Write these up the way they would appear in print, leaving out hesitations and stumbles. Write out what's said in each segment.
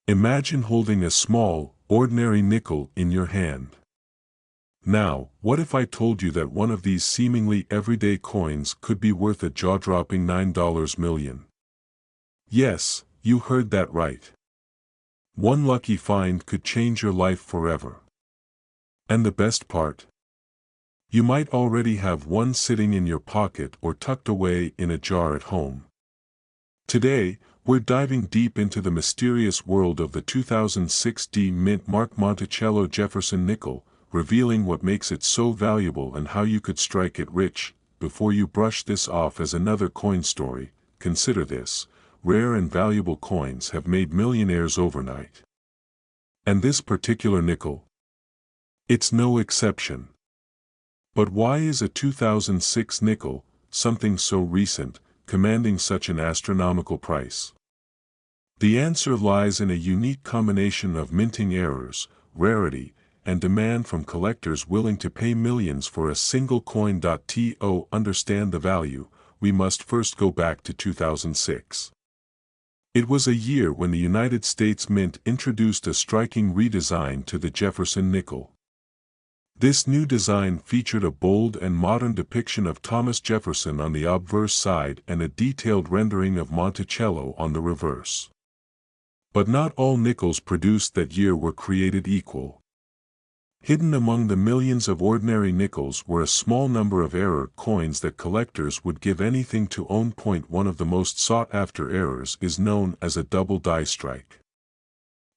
Imagine holding a small, ordinary nickel in your hand. Now, what if I told you that one of these seemingly everyday coins could be worth a jaw-dropping $9 million? Yes, you heard that right. One lucky find could change your life forever. And the best part? You might already have one sitting in your pocket or tucked away in a jar at home. Today, we're diving deep into the mysterious world of the 2006 Mint Mark Monticello Jefferson nickel, revealing what makes it so valuable and how you could strike it rich. Before you brush this off as another coin story, consider this: rare and valuable coins have made millionaires overnight. And this particular nickel? It's no exception. But why is a 2006 nickel, something so recent, commanding such an astronomical price? The answer lies in a unique combination of minting errors, rarity, and demand from collectors willing to pay millions for a single coin. To understand the value, we must first go back to 2006. It was a year when the United States Mint introduced a striking redesign to the Jefferson nickel. This new design featured a bold and modern depiction of Thomas Jefferson on the obverse side and a detailed rendering of Monticello on the reverse. But not all nickels produced that year were created equal. Hidden among the millions of ordinary nickels were a small number of error coins that collectors would give anything to own. One of the most sought-after errors is known as a double die strike.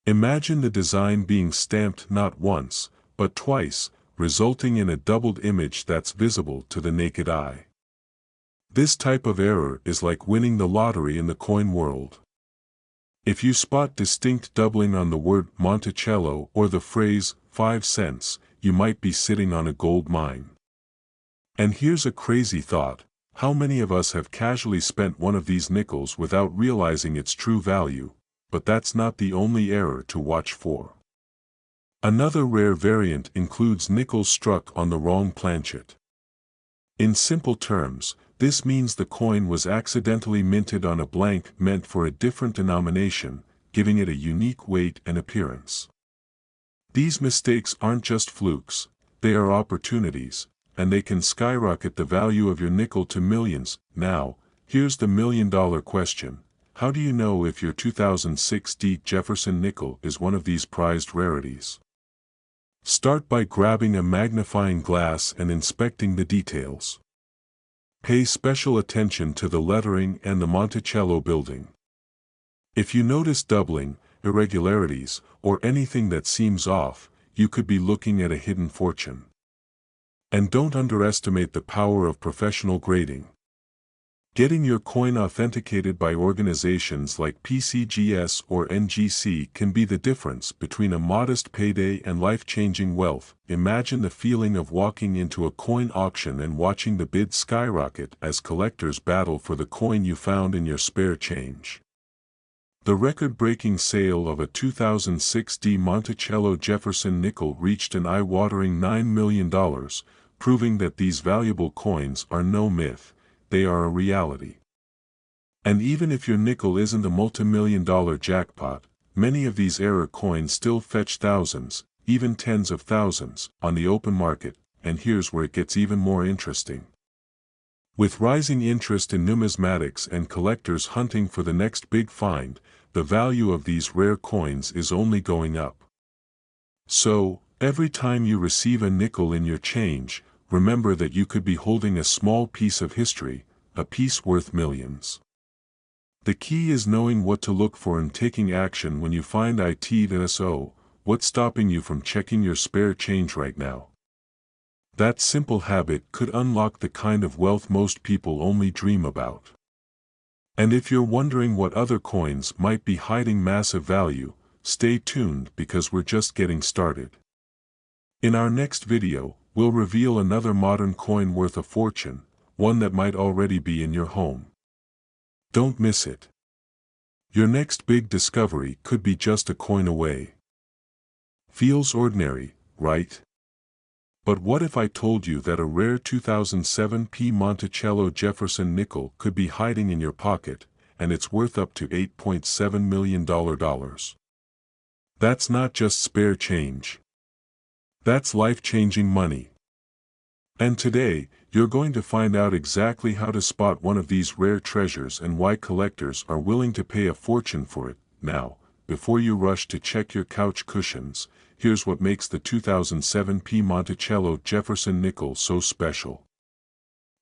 Imagine the design being stamped not once, but twice, resulting in a doubled image that's visible to the naked eye. This type of error is like winning the lottery in the coin world. If you spot distinct doubling on the word Monticello or the phrase 5 cents, you might be sitting on a gold mine. And here's a crazy thought: how many of us have casually spent one of these nickels without realizing its true value? But that's not the only error to watch for. Another rare variant includes nickels struck on the wrong planchet. In simple terms, this means the coin was accidentally minted on a blank meant for a different denomination, giving it a unique weight and appearance. These mistakes aren't just flukes, they are opportunities, and they can skyrocket the value of your nickel to millions. Now, here's the million-dollar question: how do you know if your 2006 Jefferson nickel is one of these prized rarities? Start by grabbing a magnifying glass and inspecting the details. Pay special attention to the lettering and the Monticello building. If you notice doubling, irregularities, or anything that seems off, you could be looking at a hidden fortune. And don't underestimate the power of professional grading. Getting your coin authenticated by organizations like PCGS or NGC can be the difference between a modest payday and life-changing wealth. Imagine the feeling of walking into a coin auction and watching the bid skyrocket as collectors battle for the coin you found in your spare change. The record-breaking sale of a 2006 Monticello Jefferson nickel reached an eye-watering $9 million, proving that these valuable coins are no myth. They are a reality. And even if your nickel isn't a multi-million-dollar jackpot, many of these error coins still fetch thousands, even tens of thousands, on the open market. And here's where it gets even more interesting. With rising interest in numismatics and collectors hunting for the next big find, the value of these rare coins is only going up. So, every time you receive a nickel in your change, remember that you could be holding a small piece of history, a piece worth millions. The key is knowing what to look for and taking action when you find it. So, what's stopping you from checking your spare change right now? That simple habit could unlock the kind of wealth most people only dream about. And if you're wondering what other coins might be hiding massive value, stay tuned because we're just getting started. In our next video, we'll reveal another modern coin worth a fortune, one that might already be in your home. Don't miss it. Your next big discovery could be just a coin away. Feels ordinary, right? But what if I told you that a rare 2007 Monticello Jefferson nickel could be hiding in your pocket, and it's worth up to $8.7 million? That's not just spare change. That's life-changing money. And today, you're going to find out exactly how to spot one of these rare treasures and why collectors are willing to pay a fortune for it. Now, before you rush to check your couch cushions, here's what makes the 2007 Monticello Jefferson nickel so special.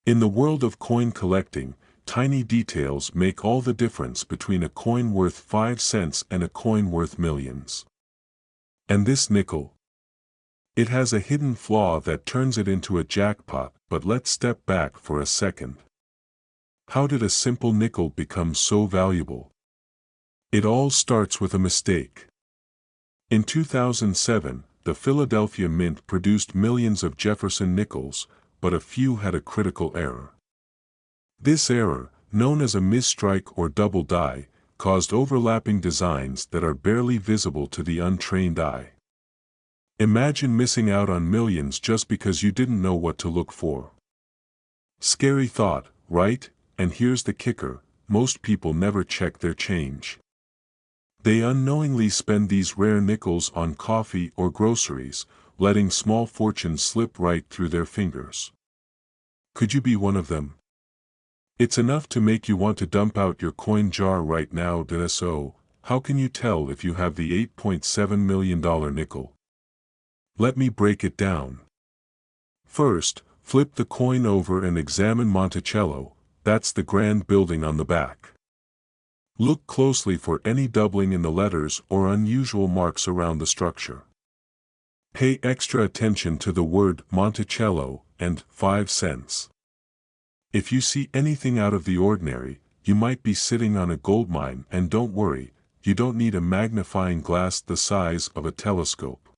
In the world of coin collecting, tiny details make all the difference between a coin worth 5 cents and a coin worth millions. And this nickel? It has a hidden flaw that turns it into a jackpot, but let's step back for a second. How did a simple nickel become so valuable? It all starts with a mistake. In 2007, the Philadelphia Mint produced millions of Jefferson nickels, but a few had a critical error. This error, known as a misstrike or double die, caused overlapping designs that are barely visible to the untrained eye. Imagine missing out on millions just because you didn't know what to look for. Scary thought, right? And here's the kicker: most people never check their change. They unknowingly spend these rare nickels on coffee or groceries, letting small fortunes slip right through their fingers. Could you be one of them? It's enough to make you want to dump out your coin jar right now. So, how can you tell if you have the $8.7 million nickel? Let me break it down. First, flip the coin over and examine Monticello. That's the grand building on the back. Look closely for any doubling in the letters or unusual marks around the structure. Pay extra attention to the word Monticello and 5 cents. If you see anything out of the ordinary, you might be sitting on a gold mine. And don't worry, you don't need a magnifying glass the size of a telescope.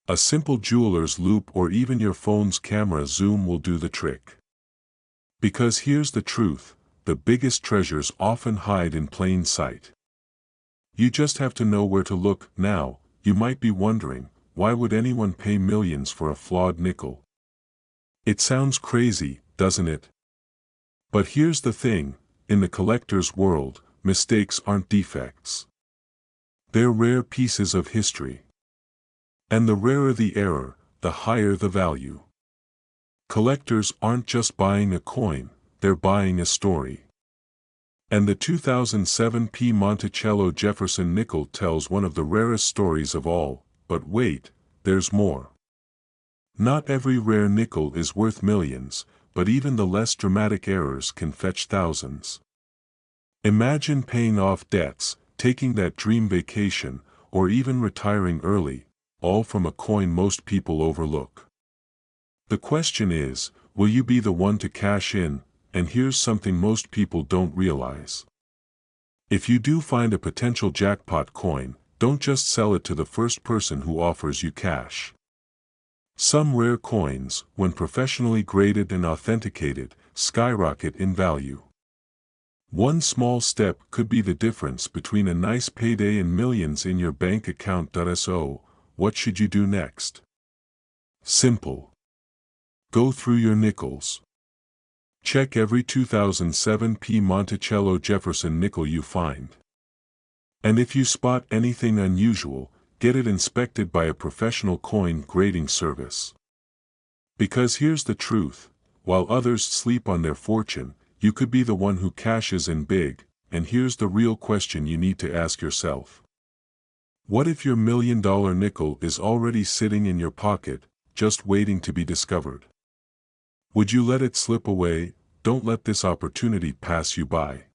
A simple jeweler's loupe or even your phone's camera zoom will do the trick. Because here's the truth: the biggest treasures often hide in plain sight. You just have to know where to look. Now, you might be wondering, why would anyone pay millions for a flawed nickel? It sounds crazy, doesn't it? But here's the thing: in the collector's world, mistakes aren't defects. They're rare pieces of history. And the rarer the error, the higher the value. Collectors aren't just buying a coin, they're buying a story. And the 2007 Monticello Jefferson nickel tells one of the rarest stories of all. But wait, there's more. Not every rare nickel is worth millions, but even the less dramatic errors can fetch thousands. Imagine paying off debts, taking that dream vacation, or even retiring early, all from a coin most people overlook. The question is, will you be the one to cash in? And here's something most people don't realize. If you do find a potential jackpot coin, don't just sell it to the first person who offers you cash. Some rare coins, when professionally graded and authenticated, skyrocket in value. One small step could be the difference between a nice payday and millions in your bank account. So, what should you do next? Simple. Go through your nickels. Check every 2007 Monticello Jefferson nickel you find. And if you spot anything unusual, get it inspected by a professional coin grading service. Because here's the truth: while others sleep on their fortune, you could be the one who cashes in big. And here's the real question you need to ask yourself. What if your $1 million nickel is already sitting in your pocket, just waiting to be discovered? Would you let it slip away? Don't let this opportunity pass you by.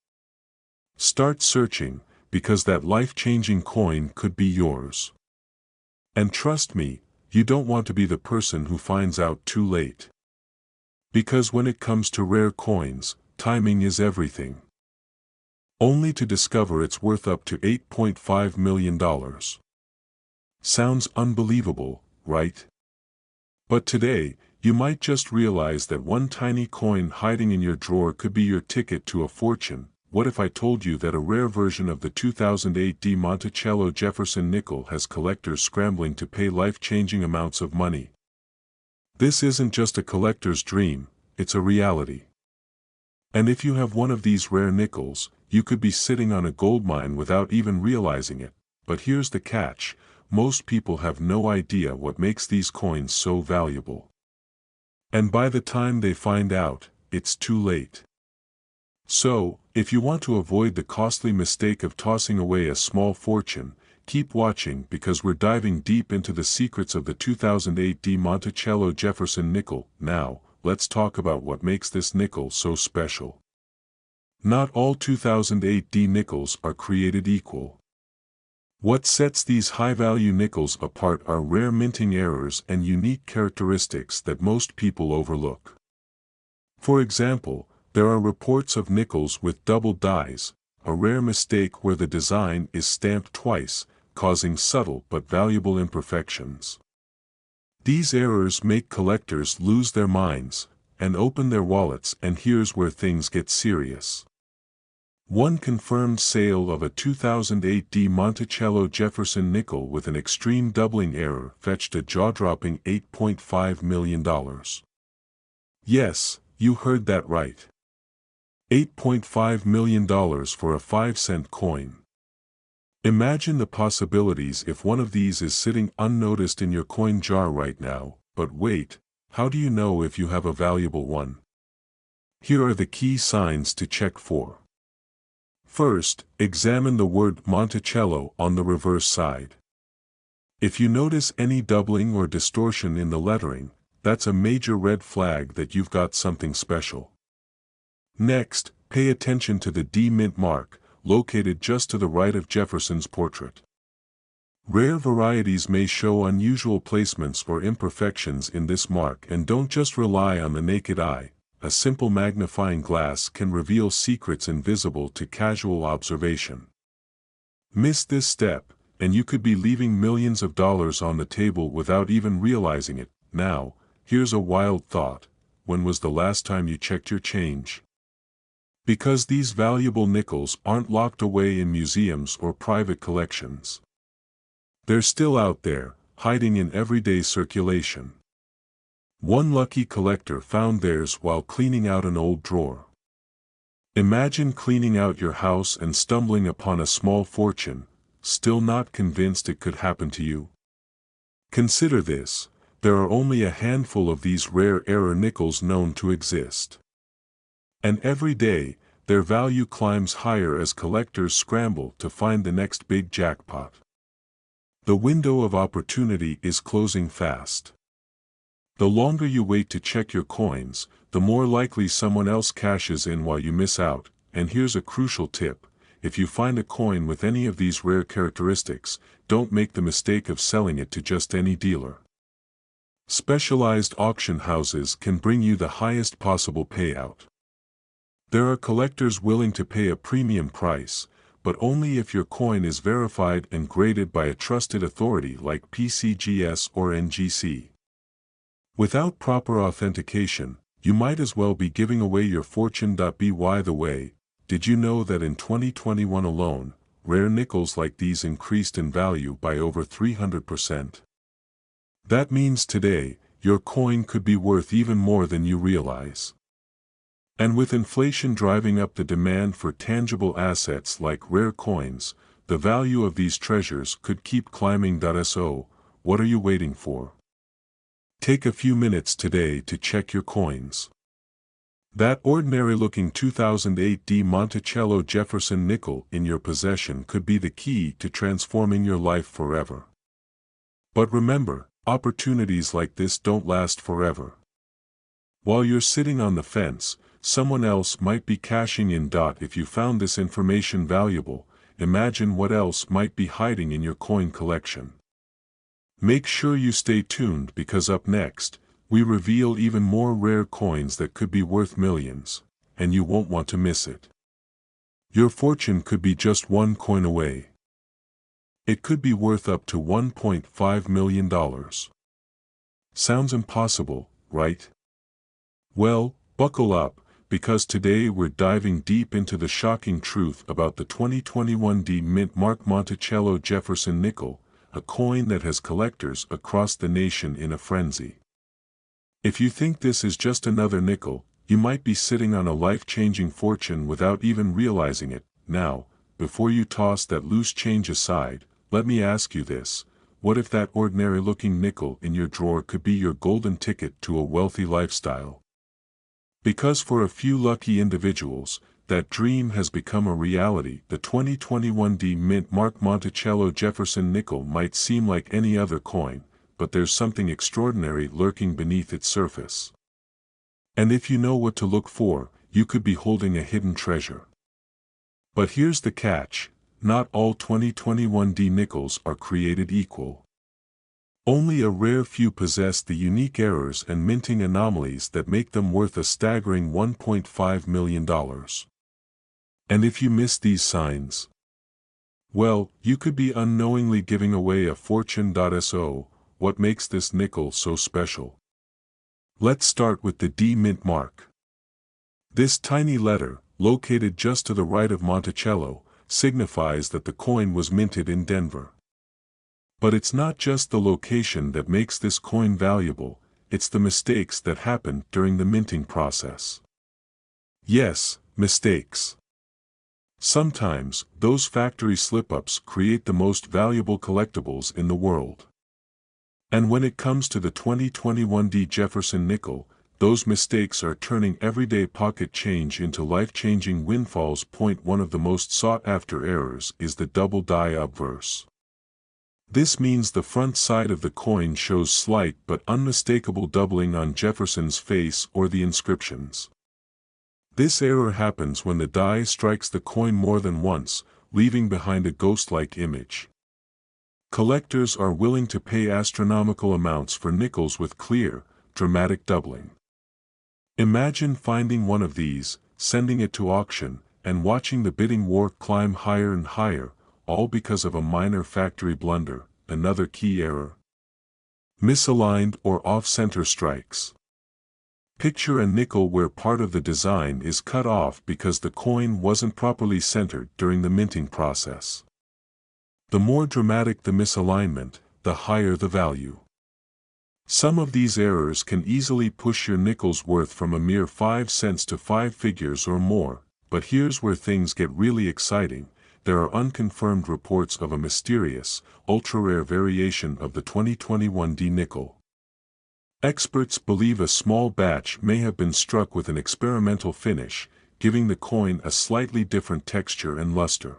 Start searching, because that life-changing coin could be yours. And trust me, you don't want to be the person who finds out too late. Because when it comes to rare coins, timing is everything. Only to discover it's worth up to $8.5 million. Sounds unbelievable, right? But today, you might just realize that one tiny coin hiding in your drawer could be your ticket to a fortune. What if I told you that a rare version of the 2008 Monticello Jefferson nickel has collectors scrambling to pay life-changing amounts of money? This isn't just a collector's dream, it's a reality. And if you have one of these rare nickels, you could be sitting on a gold mine without even realizing it. but here's the catch: most people have no idea what makes these coins so valuable. And by the time they find out, it's too late. So, if you want to avoid the costly mistake of tossing away a small fortune, keep watching because we're diving deep into the secrets of the 2008 Monticello Jefferson nickel. Now, let's talk about what makes this nickel so special. Not all 2008 nickels are created equal. What sets these high-value nickels apart are rare minting errors and unique characteristics that most people overlook. For example, there are reports of nickels with double dies, a rare mistake where the design is stamped twice, causing subtle but valuable imperfections. These errors make collectors lose their minds and open their wallets, and here's where things get serious. One confirmed sale of a 2008 Monticello Jefferson nickel with an extreme doubling error fetched a jaw-dropping $8.5 million. Yes, you heard that right. $8.5 million for a 5-cent coin. Imagine the possibilities if one of these is sitting unnoticed in your coin jar right now. But wait, how do you know if you have a valuable one? Here are the key signs to check for. First, examine the word Monticello on the reverse side. If you notice any doubling or distortion in the lettering, that's a major red flag that you've got something special. Next, pay attention to the D mint mark, located just to the right of Jefferson's portrait. Rare varieties may show unusual placements or imperfections in this mark, and don't just rely on the naked eye. A simple magnifying glass can reveal secrets invisible to casual observation. Miss this step, and you could be leaving millions of dollars on the table without even realizing it. Now, here's a wild thought: when was the last time you checked your change? Because these valuable nickels aren't locked away in museums or private collections. They're still out there, hiding in everyday circulation. One lucky collector found theirs while cleaning out an old drawer. Imagine cleaning out your house and stumbling upon a small fortune, still not convinced it could happen to you? Consider this: there are only a handful of these rare error nickels known to exist. And every day, their value climbs higher as collectors scramble to find the next big jackpot. The window of opportunity is closing fast. The longer you wait to check your coins, the more likely someone else cashes in while you miss out. And here's a crucial tip: if you find a coin with any of these rare characteristics, don't make the mistake of selling it to just any dealer. Specialized auction houses can bring you the highest possible payout. There are collectors willing to pay a premium price, but only if your coin is verified and graded by a trusted authority like PCGS or NGC. Without proper authentication, you might as well be giving away your fortune. By the way, did you know that in 2021 alone, rare nickels like these increased in value by over 300%? That means today, your coin could be worth even more than you realize. And with inflation driving up the demand for tangible assets like rare coins, the value of these treasures could keep climbing. So, what are you waiting for? Take a few minutes today to check your coins. That ordinary-looking 2008 Monticello Jefferson nickel in your possession could be the key to transforming your life forever. But remember, opportunities like this don't last forever. While you're sitting on the fence, someone else might be cashing in. If you found this information valuable, imagine what else might be hiding in your coin collection. Make sure you stay tuned, because up next, we reveal even more rare coins that could be worth millions, and you won't want to miss it. Your fortune could be just one coin away. It could be worth up to $1.5 million. Sounds impossible, right? Well, buckle up, because today we're diving deep into the shocking truth about the 2021 mint mark Monticello Jefferson nickel, a coin that has collectors across the nation in a frenzy. If you think this is just another nickel, you might be sitting on a life-changing fortune without even realizing it. Now, before you toss that loose change aside, let me ask you this. What if that ordinary-looking nickel in your drawer could be your golden ticket to a wealthy lifestyle? Because for a few lucky individuals, that dream has become a reality. The 2021 D Mint Mark Monticello Jefferson nickel might seem like any other coin, but there's something extraordinary lurking beneath its surface. And if you know what to look for, you could be holding a hidden treasure. But here's the catch: not all 2021 D nickels are created equal. Only a rare few possess the unique errors and minting anomalies that make them worth a staggering $1.5 million. And if you miss these signs, well, you could be unknowingly giving away a fortune. So, what makes this nickel so special? Let's start with the D Mint mark. This tiny letter, located just to the right of Monticello, signifies that the coin was minted in Denver. But it's not just the location that makes this coin valuable, it's the mistakes that happened during the minting process. Yes, mistakes. Sometimes, those factory slip-ups create the most valuable collectibles in the world. And when it comes to the 2021 D Jefferson nickel, those mistakes are turning everyday pocket change into life-changing windfalls. One of the most sought-after errors is the double die obverse. This means the front side of the coin shows slight but unmistakable doubling on Jefferson's face or the inscriptions. This error happens when the die strikes the coin more than once, leaving behind a ghost-like image. Collectors are willing to pay astronomical amounts for nickels with clear, dramatic doubling. Imagine finding one of these, sending it to auction, and watching the bidding war climb higher and higher, all because of a minor factory blunder. Another key error: misaligned or off-center strikes. Picture a nickel where part of the design is cut off because the coin wasn't properly centered during the minting process. The more dramatic the misalignment, the higher the value. Some of these errors can easily push your nickel's worth from a mere 5 cents to 5 figures or more, but here's where things get really exciting. There are unconfirmed reports of a mysterious, ultra-rare variation of the 2021 D nickel. Experts believe a small batch may have been struck with an experimental finish, giving the coin a slightly different texture and luster.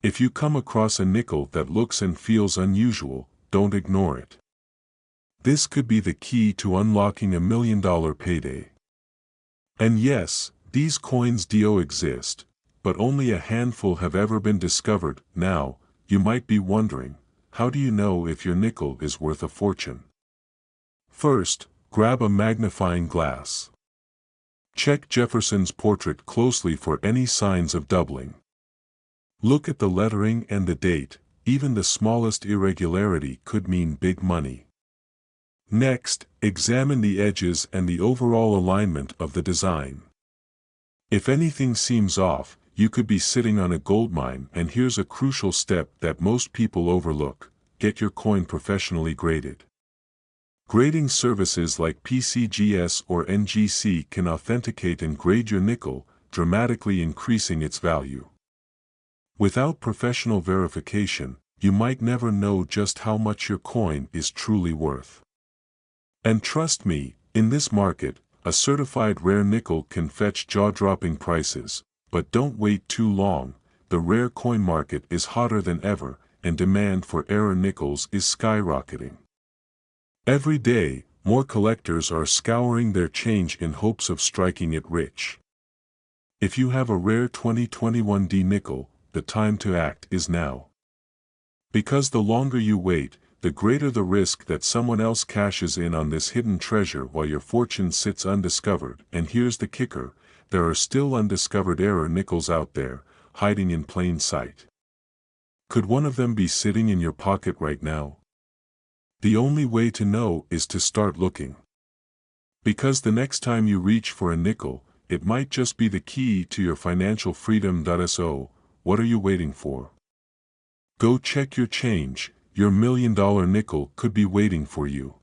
If you come across a nickel that looks and feels unusual, don't ignore it. This could be the key to unlocking $1 million payday. And yes, these coins do exist, but only a handful have ever been discovered. Now, you might be wondering, how do you know if your nickel is worth a fortune? First, grab a magnifying glass. Check Jefferson's portrait closely for any signs of doubling. Look at the lettering and the date. Even the smallest irregularity could mean big money. Next, examine the edges and the overall alignment of the design. If anything seems off, you could be sitting on a goldmine. And here's a crucial step that most people overlook: get your coin professionally graded. Grading services like PCGS or NGC can authenticate and grade your nickel, dramatically increasing its value. Without professional verification, you might never know just how much your coin is truly worth. And trust me, in this market, a certified rare nickel can fetch jaw-dropping prices. But don't wait too long. The rare coin market is hotter than ever, and demand for error nickels is skyrocketing. Every day, more collectors are scouring their change in hopes of striking it rich. If you have a rare 2021 D nickel, the time to act is now. Because the longer you wait, the greater the risk that someone else cashes in on this hidden treasure while your fortune sits undiscovered. And here's the kicker: there are still undiscovered error nickels out there, hiding in plain sight. Could one of them be sitting in your pocket right now? The only way to know is to start looking. Because the next time you reach for a nickel, it might just be the key to your financial freedom. So, what are you waiting for? Go check your change. Your $1 million nickel could be waiting for you.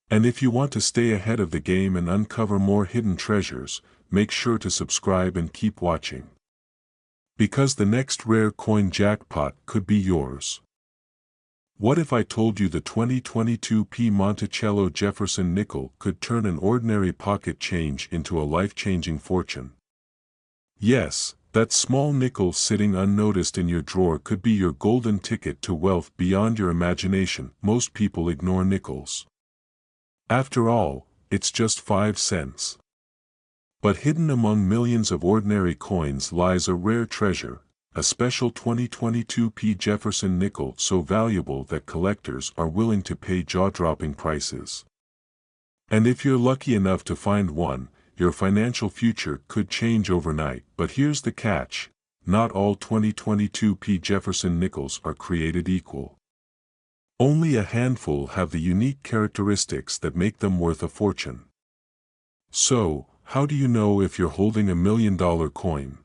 And if you want to stay ahead of the game and uncover more hidden treasures, make sure to subscribe and keep watching. Because the next rare coin jackpot could be yours. What if I told you the 2022 P. Monticello Jefferson nickel could turn an ordinary pocket change into a life-changing fortune? Yes, that small nickel sitting unnoticed in your drawer could be your golden ticket to wealth beyond your imagination. Most people ignore nickels. After all, it's just 5 cents. But hidden among millions of ordinary coins lies a rare treasure, a special 2022 P. Jefferson nickel so valuable that collectors are willing to pay jaw-dropping prices. And if you're lucky enough to find one, your financial future could change overnight. But here's the catch: not all 2022 P. Jefferson nickels are created equal. Only a handful have the unique characteristics that make them worth a fortune. So, how do you know if you're holding $1 million coin?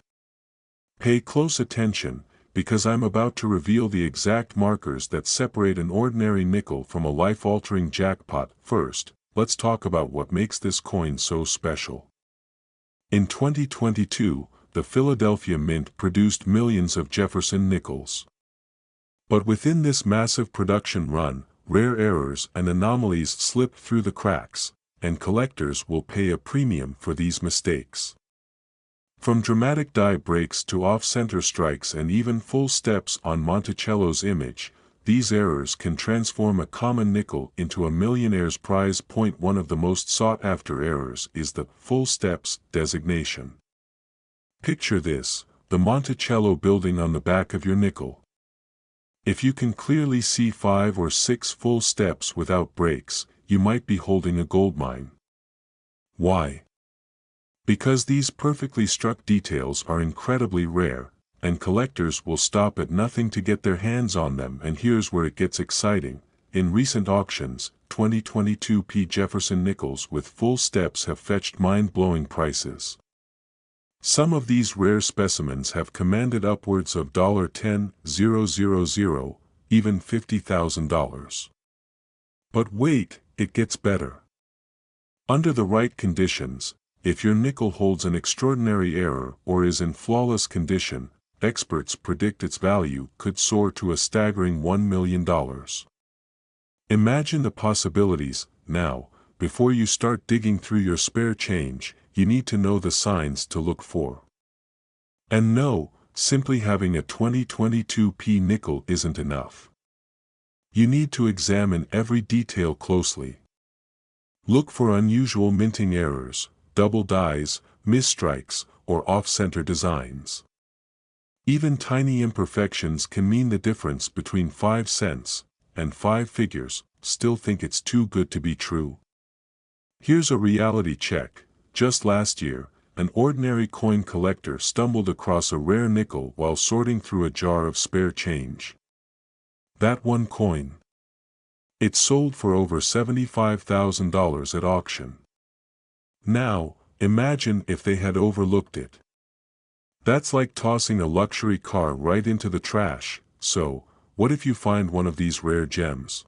Pay close attention, because I'm about to reveal the exact markers that separate an ordinary nickel from a life-altering jackpot. First, let's talk about what makes this coin so special. In 2022, the Philadelphia Mint produced millions of Jefferson nickels. But within this massive production run, rare errors and anomalies slip through the cracks, and collectors will pay a premium for these mistakes. From dramatic die breaks to off-center strikes and even full steps on Monticello's image, these errors can transform a common nickel into a millionaire's prize. Point one of the most sought-after errors is the full steps designation. Picture this: the Monticello building on the back of your nickel. If you can clearly see 5 or 6 full steps without breaks, you might be holding a goldmine. Why? Because these perfectly struck details are incredibly rare, and collectors will stop at nothing to get their hands on them. And here's where it gets exciting: in recent auctions, 2022 P. Jefferson nickels with full steps have fetched mind-blowing prices. Some of these rare specimens have commanded upwards of $10,000, even $50,000. But wait, it gets better. Under the right conditions, if your nickel holds an extraordinary error or is in flawless condition, experts predict its value could soar to a staggering $1 million. Imagine the possibilities. Now, before you start digging through your spare change, you need to know the signs to look for. And no, simply having a 2022 P nickel isn't enough. You need to examine every detail closely. Look for unusual minting errors, double dies, misstrikes, or off-center designs. Even tiny imperfections can mean the difference between 5 cents and 5 figures. Still think it's too good to be true? Here's a reality check. Just last year, an ordinary coin collector stumbled across a rare nickel while sorting through a jar of spare change. That one coin. It sold for over $75,000 at auction. Now, imagine if they had overlooked it. That's like tossing a luxury car right into the trash. So, what if you find one of these rare gems?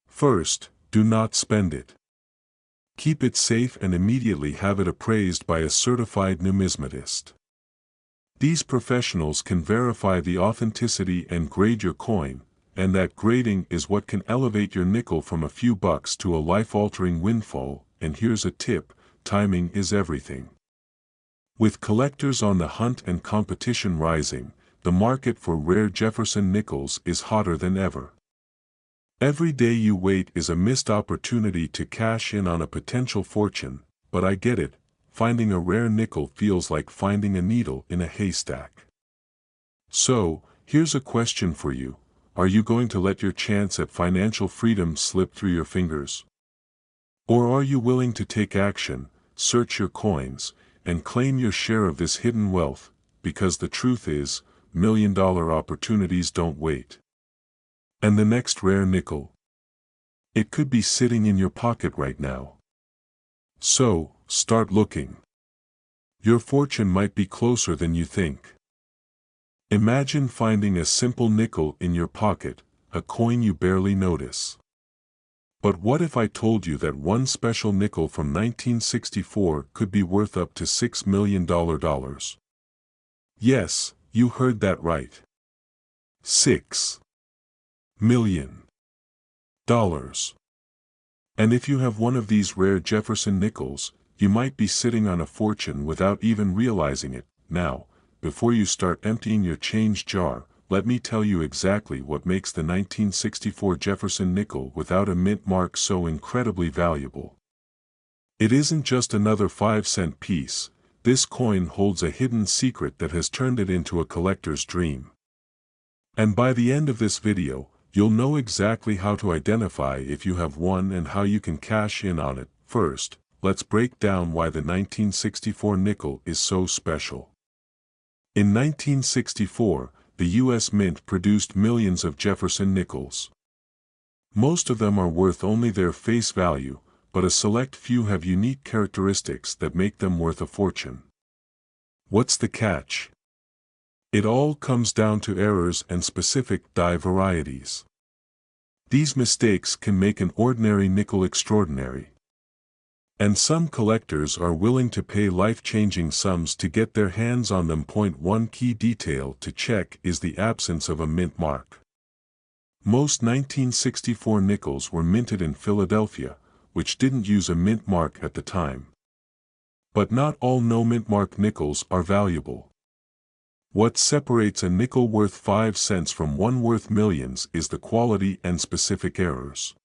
First, do not spend it. Keep it safe and immediately have it appraised by a certified numismatist. These professionals can verify the authenticity and grade your coin, and that grading is what can elevate your nickel from a few bucks to a life-altering windfall. And here's a tip: timing is everything. With collectors on the hunt and competition rising, the market for rare Jefferson nickels is hotter than ever. Every day you wait is a missed opportunity to cash in on a potential fortune. But I get it, finding a rare nickel feels like finding a needle in a haystack. So, here's a question for you: are you going to let your chance at financial freedom slip through your fingers? Or are you willing to take action, search your coins, and claim your share of this hidden wealth? Because the truth is, million-dollar opportunities don't wait. And the next rare nickel? It could be sitting in your pocket right now. So, start looking. Your fortune might be closer than you think. Imagine finding a simple nickel in your pocket, a coin you barely notice. But what if I told you that one special nickel from 1964 could be worth up to $6 million? Yes, You heard that right. $6 million. And if you have one of these rare Jefferson nickels, you might be sitting on a fortune without even realizing it. Now, before you start emptying your change jar, let me tell you exactly what makes the 1964 Jefferson nickel without a mint mark so incredibly valuable. It isn't just another 5-cent piece. This coin holds a hidden secret that has turned it into a collector's dream. And by the end of this video, you'll know exactly how to identify if you have one and how you can cash in on it. First, let's break down why the 1964 nickel is so special. In 1964, the U.S. Mint produced millions of Jefferson nickels. Most of them are worth only their face value, but a select few have unique characteristics that make them worth a fortune. What's the catch? It all comes down to errors and specific die varieties. These mistakes can make an ordinary nickel extraordinary. And some collectors are willing to pay life-changing sums to get their hands on them. One key detail to check is the absence of a mint mark. Most 1964 nickels were minted in Philadelphia, which didn't use a mint mark at the time. But not all no-mint mark nickels are valuable. What separates a nickel worth 5 cents from one worth millions is the quality and specific errors.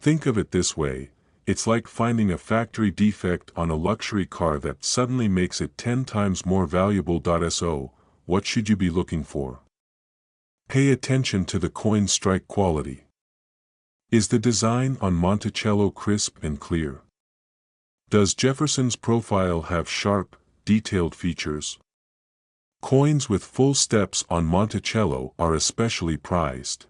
Think of it this way, it's like finding a factory defect on a luxury car that suddenly makes it 10 times more valuable. So, what should you be looking for? Pay attention to the coin strike quality. Is the design on Monticello crisp and clear? Does Jefferson's profile have sharp, detailed features? Coins with full steps on Monticello are especially prized.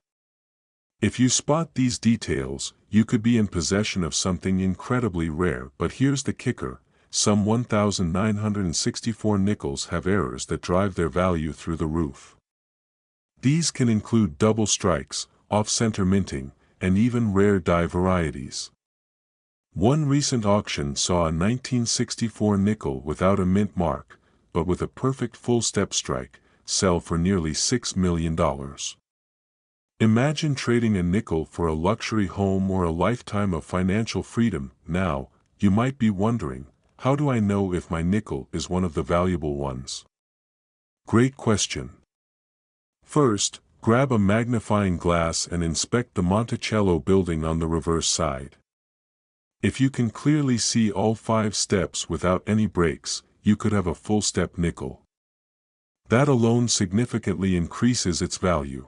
If you spot these details, you could be in possession of something incredibly rare. But here's the kicker, some 1,964 nickels have errors that drive their value through the roof. These can include double strikes, off-center minting, and even rare die varieties. One recent auction saw a 1964 nickel without a mint mark, but with a perfect full-step strike, sell for nearly $6 million. Imagine trading a nickel for a luxury home or a lifetime of financial freedom. Now, you might be wondering, how do I know if my nickel is one of the valuable ones? Great question. First, grab a magnifying glass and inspect the Monticello building on the reverse side. If you can clearly see all 5 steps without any breaks, you could have a full-step nickel. That alone significantly increases its value.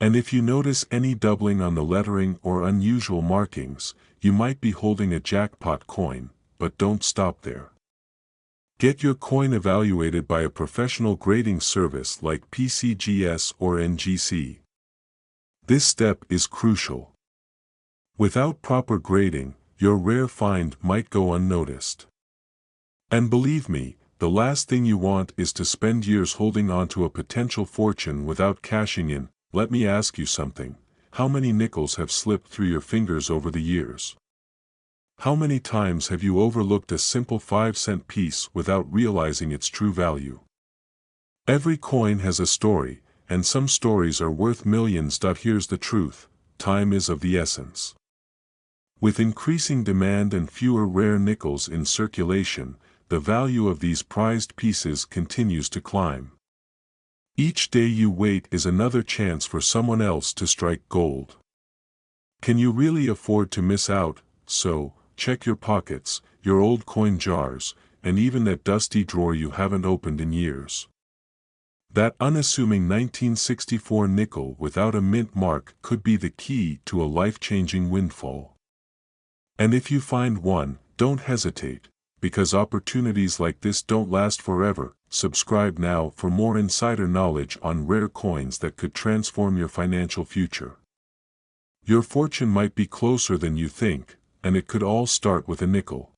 And if you notice any doubling on the lettering or unusual markings, you might be holding a jackpot coin. But don't stop there. Get your coin evaluated by a professional grading service like PCGS or NGC. This step is crucial. Without proper grading, your rare find might go unnoticed. And believe me, the last thing you want is to spend years holding on to a potential fortune without cashing in. Let me ask you something, how many nickels have slipped through your fingers over the years? How many times have you overlooked a simple 5-cent piece without realizing its true value? Every coin has a story, and some stories are worth millions. Here's the truth, time is of the essence. With increasing demand and fewer rare nickels in circulation, the value of these prized pieces continues to climb. Each day you wait is another chance for someone else to strike gold. Can you really afford to miss out? So, check your pockets, your old coin jars, and even that dusty drawer you haven't opened in years. That unassuming 1964 nickel without a mint mark could be the key to a life-changing windfall. And if you find one, don't hesitate, because opportunities like this don't last forever. Subscribe now for more insider knowledge on rare coins that could transform your financial future. Your fortune might be closer than you think, and it could all start with a nickel.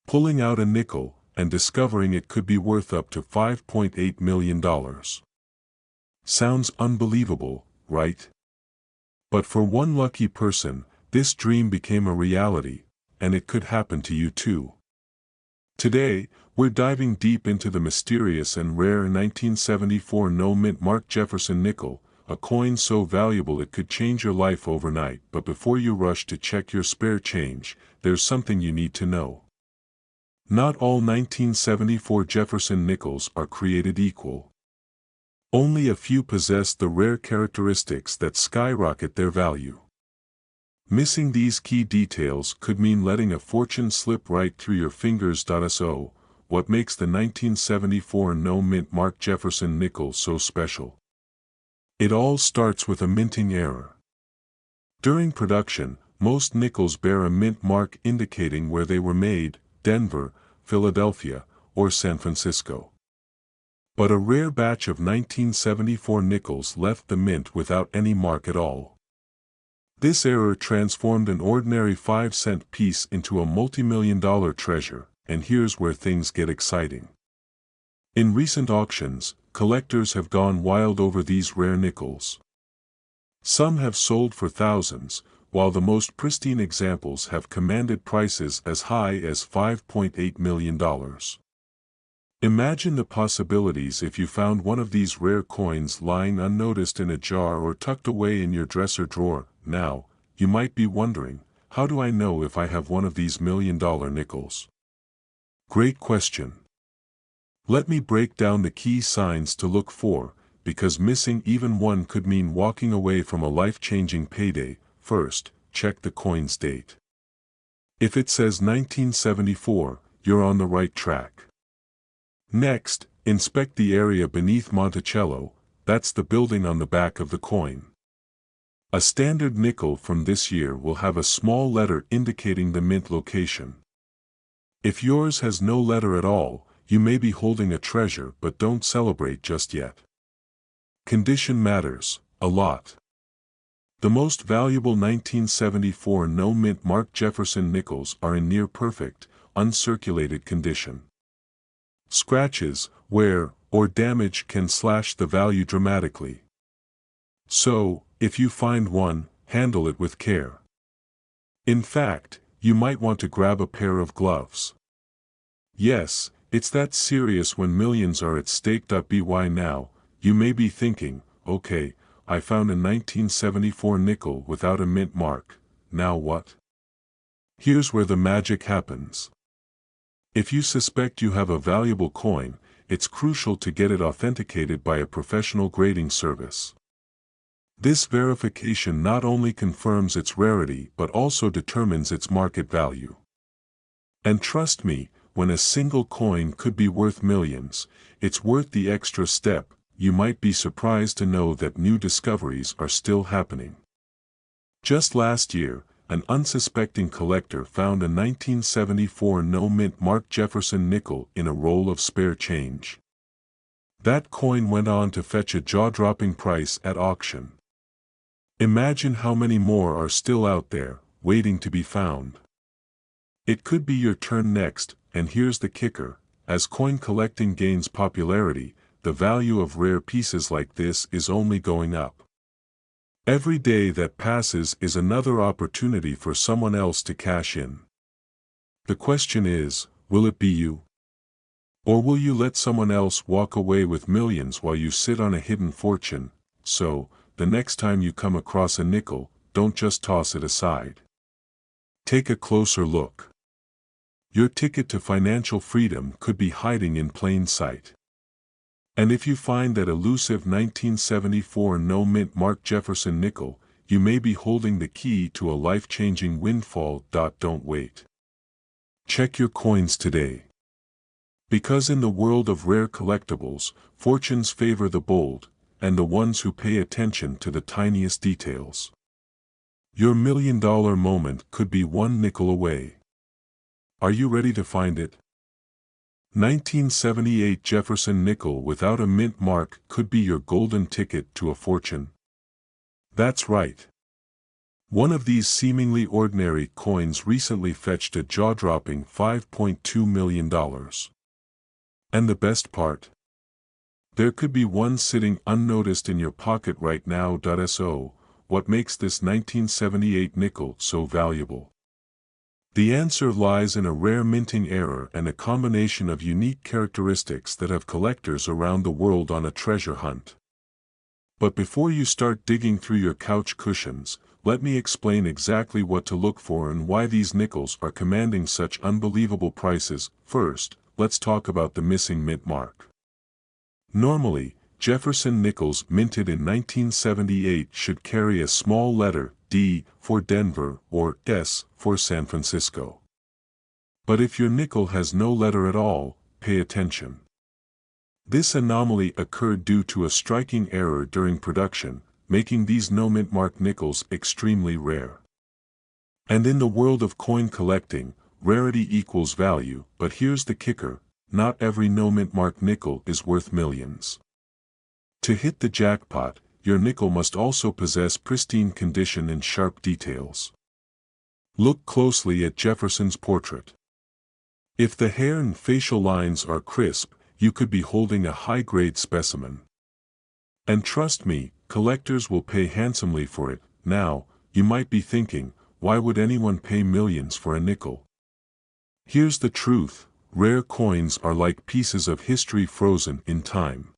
Pulling out a nickel and discovering it could be worth up to $5.8 million. Sounds unbelievable, right? But for one lucky person, this dream became a reality, and it could happen to you too. Today, We're diving deep into the mysterious and rare 1974 no-mint mark Jefferson nickel, a coin so valuable it could change your life overnight. But before you rush to check your spare change, there's something you need to know. Not all 1974 Jefferson nickels are created equal. Only a few possess the rare characteristics that skyrocket their value. Missing these key details could mean letting a fortune slip right through your fingers. So, what makes the 1974 no-mint mark Jefferson nickel so special? It all starts with a minting error. During production, most nickels bear a mint mark indicating where they were made: Denver, Philadelphia, or San Francisco. But a rare batch of 1974 nickels left the mint without any mark at all. This error transformed an ordinary 5-cent piece into a multi-million-dollar treasure, and here's where things get exciting. In recent auctions, collectors have gone wild over these rare nickels. Some have sold for thousands, while the most pristine examples have commanded prices as high as $5.8 million. Imagine the possibilities if you found one of these rare coins lying unnoticed in a jar or tucked away in your dresser drawer. Now, you might be wondering, how do I know if I have one of these million-dollar nickels? Great question. Let me break down the key signs to look for, because missing even one could mean walking away from a life-changing payday. First, check the coin's date. If it says 1974, you're on the right track. Next, inspect the area beneath Monticello, that's the building on the back of the coin. A standard nickel from this year will have a small letter indicating the mint location. If yours has no letter at all, you may be holding a treasure, but don't celebrate just yet. Condition matters a lot. The most valuable 1974 no-mint mark Jefferson nickels are in near-perfect, uncirculated condition. Scratches, wear, or damage can slash the value dramatically. So, if you find one, handle it with care. In fact, you might want to grab a pair of gloves. Yes, it's that serious when millions are at stake. By now, you may be thinking, okay, I found a 1974 nickel without a mint mark, now what? Here's where the magic happens. If you suspect you have a valuable coin, it's crucial to get it authenticated by a professional grading service. This verification not only confirms its rarity but also determines its market value. And trust me, when a single coin could be worth millions, it's worth the extra step. You might be surprised to know that new discoveries are still happening. Just last year, an unsuspecting collector found a 1974 no-mint mark Jefferson nickel in a roll of spare change. That coin went on to fetch a jaw-dropping price at auction. Imagine how many more are still out there, waiting to be found. It could be your turn next, and here's the kicker: as coin collecting gains popularity, the value of rare pieces like this is only going up. Every day that passes is another opportunity for someone else to cash in. The question is, will it be you? Or will you let someone else walk away with millions while you sit on a hidden fortune? So, the next time you come across a nickel, don't just toss it aside. Take a closer look. Your ticket to financial freedom could be hiding in plain sight. And if you find that elusive 1974 no-mint mark Jefferson nickel, you may be holding the key to a life-changing windfall. Don't wait. Check your coins today. Because in the world of rare collectibles, fortunes favor the bold, and the ones who pay attention to the tiniest details. Your million-dollar moment could be one nickel away. Are you ready to find it? 1978 Jefferson nickel without a mint mark could be your golden ticket to a fortune. That's right. One of these seemingly ordinary coins recently fetched a jaw-dropping $5.2 million. And the best part? There could be one sitting unnoticed in your pocket right now. So, what makes this 1978 nickel so valuable? The answer lies in a rare minting error and a combination of unique characteristics that have collectors around the world on a treasure hunt. But before you start digging through your couch cushions, let me explain exactly what to look for and why these nickels are commanding such unbelievable prices. First, let's talk about the missing mint mark. Normally, Jefferson nickels minted in 1978 should carry a small letter D for Denver or S for San Francisco. But if your nickel has no letter at all, pay attention. This anomaly occurred due to a striking error during production, making these no mint mark nickels extremely rare. And in the world of coin collecting, rarity equals value, but here's the kicker: not every no mint mark nickel is worth millions. To hit the jackpot, your nickel must also possess pristine condition and sharp details. Look closely at Jefferson's portrait. If the hair and facial lines are crisp, you could be holding a high-grade specimen. And trust me, collectors will pay handsomely for it. Now, you might be thinking, why would anyone pay millions for a nickel? Here's the truth: rare coins are like pieces of history frozen in time.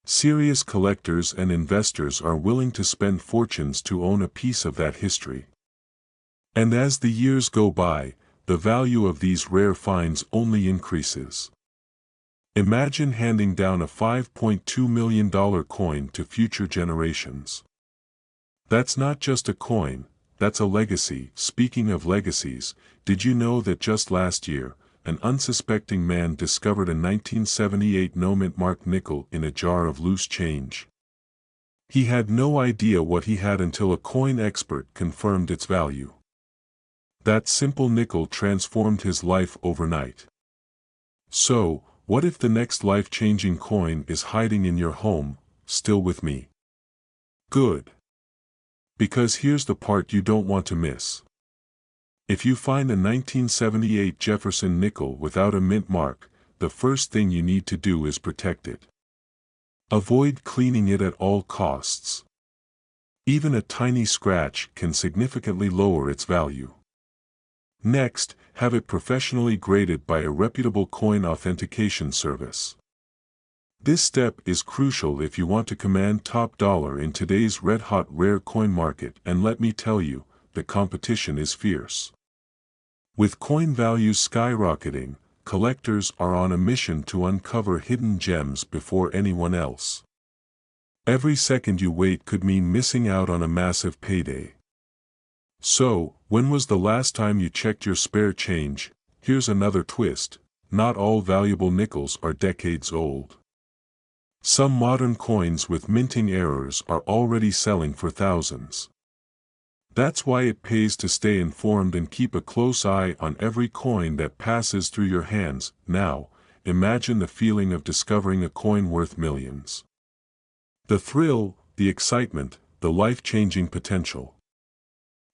Serious collectors and investors are willing to spend fortunes to own a piece of that history. And as the years go by, the value of these rare finds only increases. Imagine handing down a $5.2 million coin to future generations. That's not just a coin, that's a legacy. Speaking of legacies, did you know that just last year, an unsuspecting man discovered a 1978 no mint mark nickel in a jar of loose change? He had no idea what he had until a coin expert confirmed its value. That simple nickel transformed his life overnight. So, what if the next life-changing coin is hiding in your home? Still with me? Good. Because here's the part you don't want to miss. If you find a 1978 Jefferson nickel without a mint mark, the first thing you need to do is protect it. Avoid cleaning it at all costs. Even a tiny scratch can significantly lower its value. Next, have it professionally graded by a reputable coin authentication service. This step is crucial if you want to command top dollar in today's red-hot rare coin market, and let me tell you, the competition is fierce. With coin values skyrocketing, collectors are on a mission to uncover hidden gems before anyone else. Every second you wait could mean missing out on a massive payday. So, when was the last time you checked your spare change? Here's another twist: not all valuable nickels are decades old. Some modern coins with minting errors are already selling for thousands. That's why it pays to stay informed and keep a close eye on every coin that passes through your hands. Now, imagine the feeling of discovering a coin worth millions. The thrill, the excitement, the life-changing potential.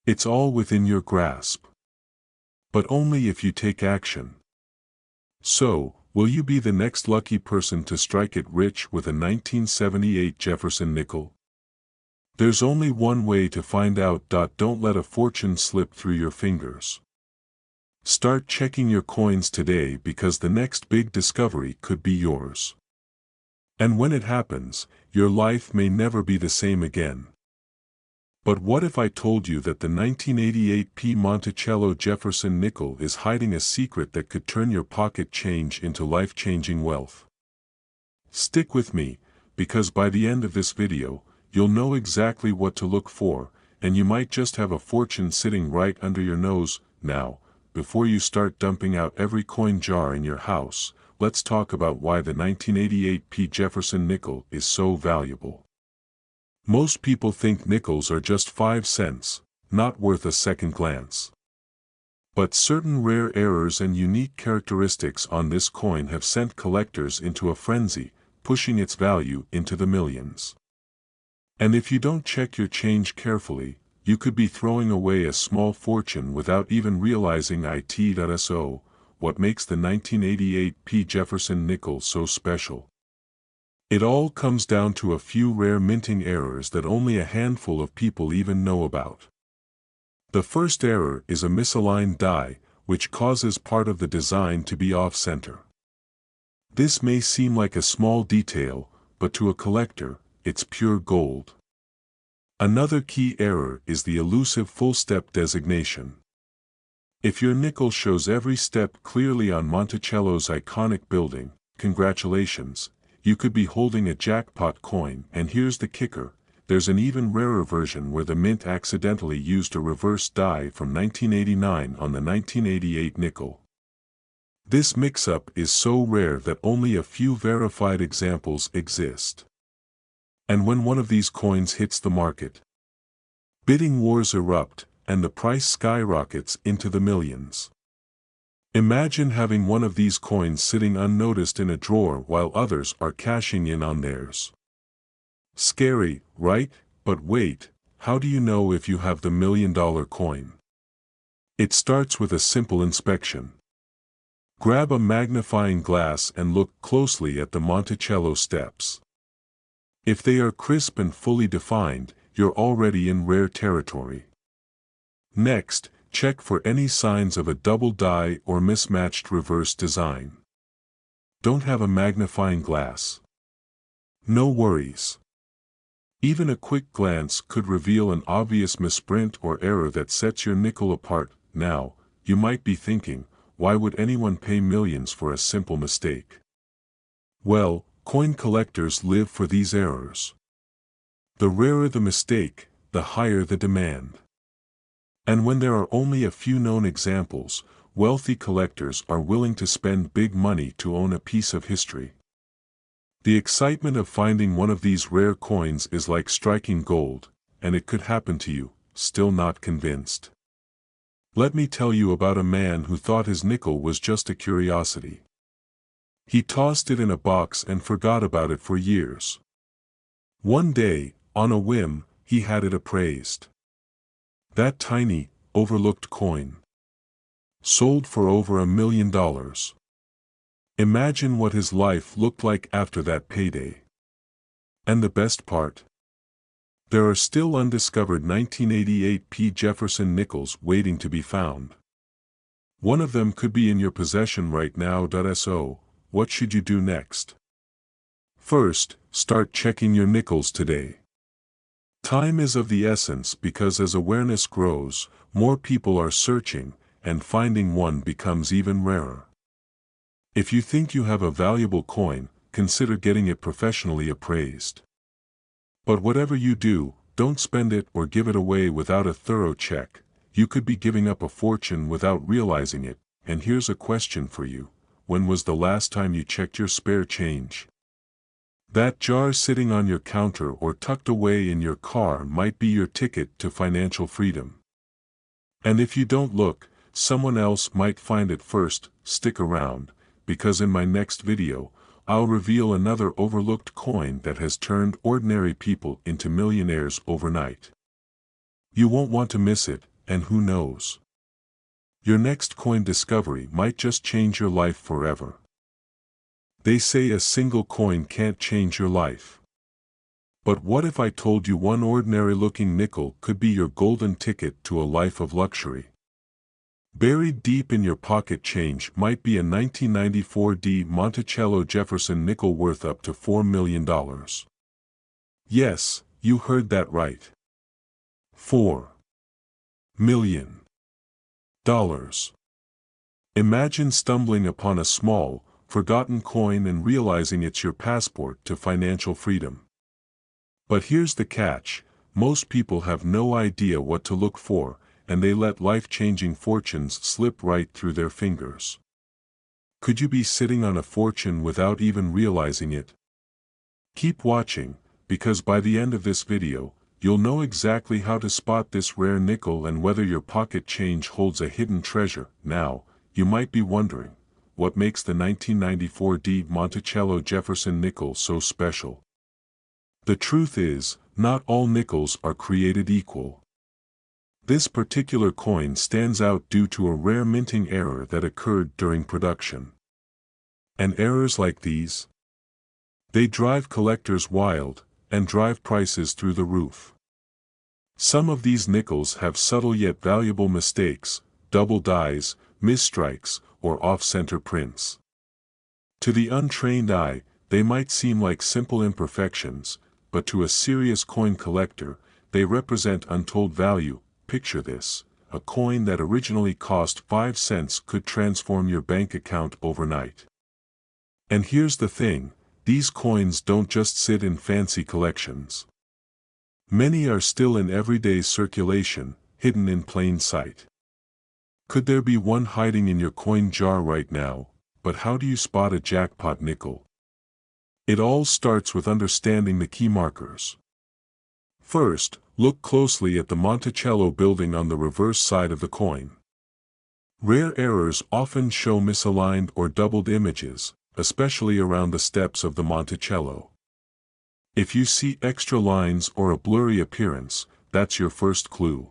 It's all within your grasp. But only if you take action. So, will you be the next lucky person to strike it rich with a 1978 Jefferson nickel? There's only one way to find out. Don't let a fortune slip through your fingers. Start checking your coins today, because the next big discovery could be yours. And when it happens, your life may never be the same again. But what if I told you that the 1988 P. Monticello Jefferson nickel is hiding a secret that could turn your pocket change into life-changing wealth? Stick with me, because by the end of this video, you'll know exactly what to look for, and you might just have a fortune sitting right under your nose. Now, before you start dumping out every coin jar in your house, let's talk about why the 1988 P. Jefferson nickel is so valuable. Most people think nickels are just 5 cents, not worth a second glance. But certain rare errors and unique characteristics on this coin have sent collectors into a frenzy, pushing its value into the millions. And if you don't check your change carefully, you could be throwing away a small fortune without even realizing it. So, what makes the 1988 P. Jefferson nickel so special? It all comes down to a few rare minting errors that only a handful of people even know about. The first error is a misaligned die, which causes part of the design to be off-center. This may seem like a small detail, but to a collector, it's pure gold. Another key error is the elusive full-step designation. If your nickel shows every step clearly on Monticello's iconic building, congratulations, you could be holding a jackpot coin. And here's the kicker, there's an even rarer version where the mint accidentally used a reverse die from 1989 on the 1988 nickel. This mix-up is so rare that only a few verified examples exist. And when one of these coins hits the market, bidding wars erupt, and the price skyrockets into the millions. Imagine having one of these coins sitting unnoticed in a drawer while others are cashing in on theirs. Scary, right? But wait, how do you know if you have the $1 million coin? It starts with a simple inspection. Grab a magnifying glass and look closely at the Monticello steps. If they are crisp and fully defined, you're already in rare territory. Next, check for any signs of a double die or mismatched reverse design. Don't have a magnifying glass? No worries. Even a quick glance could reveal an obvious misprint or error that sets your nickel apart. Now, you might be thinking, why would anyone pay millions for a simple mistake? Well, coin collectors live for these errors. The rarer the mistake, the higher the demand. And when there are only a few known examples, wealthy collectors are willing to spend big money to own a piece of history. The excitement of finding one of these rare coins is like striking gold, and it could happen to you. Still not convinced? Let me tell you about a man who thought his nickel was just a curiosity. He tossed it in a box and forgot about it for years. One day, on a whim, he had it appraised. That tiny, overlooked coin sold for over $1 million. Imagine what his life looked like after that payday. And the best part? There are still undiscovered 1988 P. Jefferson nickels waiting to be found. One of them could be in your possession right now. So, what should you do next? First, start checking your nickels today. Time is of the essence because as awareness grows, more people are searching, and finding one becomes even rarer. If you think you have a valuable coin, consider getting it professionally appraised. But whatever you do, don't spend it or give it away without a thorough check. You could be giving up a fortune without realizing it. And here's a question for you. When was the last time you checked your spare change? That jar sitting on your counter or tucked away in your car might be your ticket to financial freedom. And if you don't look, someone else might find it first. Stick around, because in my next video, I'll reveal another overlooked coin that has turned ordinary people into millionaires overnight. You won't want to miss it, and who knows? Your next coin discovery might just change your life forever. They say a single coin can't change your life. But what if I told you one ordinary-looking nickel could be your golden ticket to a life of luxury? Buried deep in your pocket change might be a 1994 D Monticello Jefferson nickel worth up to $4 million. Yes, you heard that right. $4 million. Imagine stumbling upon a small, forgotten coin and realizing it's your passport to financial freedom. But here's the catch, most people have no idea what to look for, and they let life-changing fortunes slip right through their fingers. Could you be sitting on a fortune without even realizing it? Keep watching, because by the end of this video, you'll know exactly how to spot this rare nickel and whether your pocket change holds a hidden treasure. Now, you might be wondering, what makes the 1994 D Monticello Jefferson nickel so special? The truth is, not all nickels are created equal. This particular coin stands out due to a rare minting error that occurred during production. And errors like these? They drive collectors wild, and drive prices through the roof. Some of these nickels have subtle yet valuable mistakes, double dies, misstrikes, or off-center prints. To the untrained eye, they might seem like simple imperfections, but to a serious coin collector, they represent untold value. Picture this: a coin that originally cost 5 cents could transform your bank account overnight. And here's the thing, these coins don't just sit in fancy collections. Many are still in everyday circulation, hidden in plain sight. Could there be one hiding in your coin jar right now? But how do you spot a jackpot nickel? It all starts with understanding the key markers. First, look closely at the Monticello building on the reverse side of the coin. Rare errors often show misaligned or doubled images, especially around the steps of the Monticello. If you see extra lines or a blurry appearance, that's your first clue.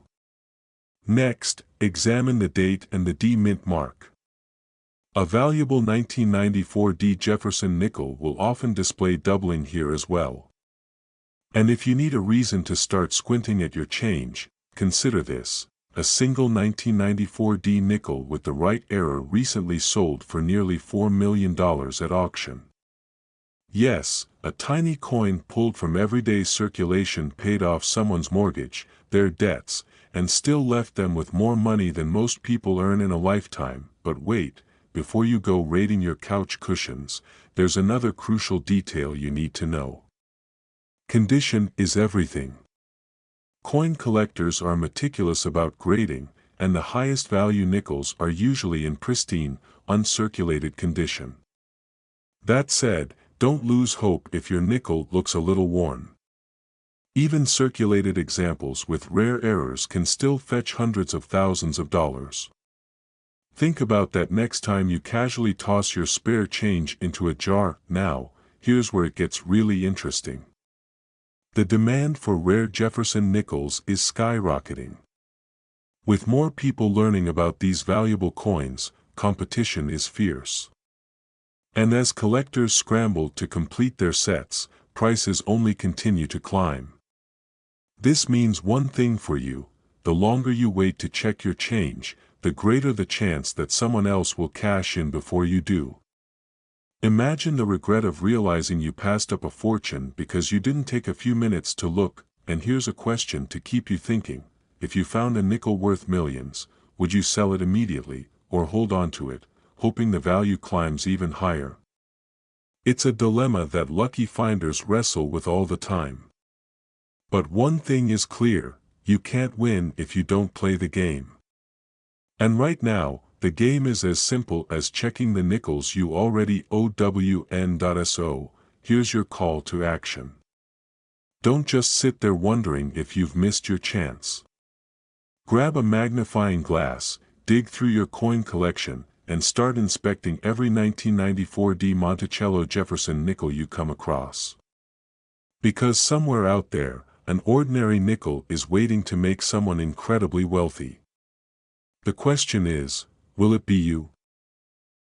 Next, examine the date and the D mint mark. A valuable 1994 D Jefferson nickel will often display doubling here as well. And if you need a reason to start squinting at your change, consider this: a single 1994 D nickel with the right error recently sold for nearly $4 million at auction. Yes, a tiny coin pulled from everyday circulation paid off someone's mortgage, their debts, and still left them with more money than most people earn in a lifetime. But wait, before you go raiding your couch cushions, there's another crucial detail you need to know. Condition is everything. Coin collectors are meticulous about grading, and the highest value nickels are usually in pristine, uncirculated condition. That said, don't lose hope if your nickel looks a little worn. Even circulated examples with rare errors can still fetch hundreds of thousands of dollars. Think about that next time you casually toss your spare change into a jar. Now, here's where it gets really interesting. The demand for rare Jefferson nickels is skyrocketing. With more people learning about these valuable coins, competition is fierce. And as collectors scramble to complete their sets, prices only continue to climb. This means one thing for you: the longer you wait to check your change, the greater the chance that someone else will cash in before you do. Imagine the regret of realizing you passed up a fortune because you didn't take a few minutes to look. And here's a question to keep you thinking: if you found a nickel worth millions, would you sell it immediately, or hold on to it, hoping the value climbs even higher? It's a dilemma that lucky finders wrestle with all the time. But one thing is clear: you can't win if you don't play the game. And right now, the game is as simple as checking the nickels you already own. So, here's your call to action. Don't just sit there wondering if you've missed your chance. Grab a magnifying glass, dig through your coin collection, and start inspecting every 1994 D Monticello Jefferson nickel you come across. Because somewhere out there, an ordinary nickel is waiting to make someone incredibly wealthy. The question is, will it be you?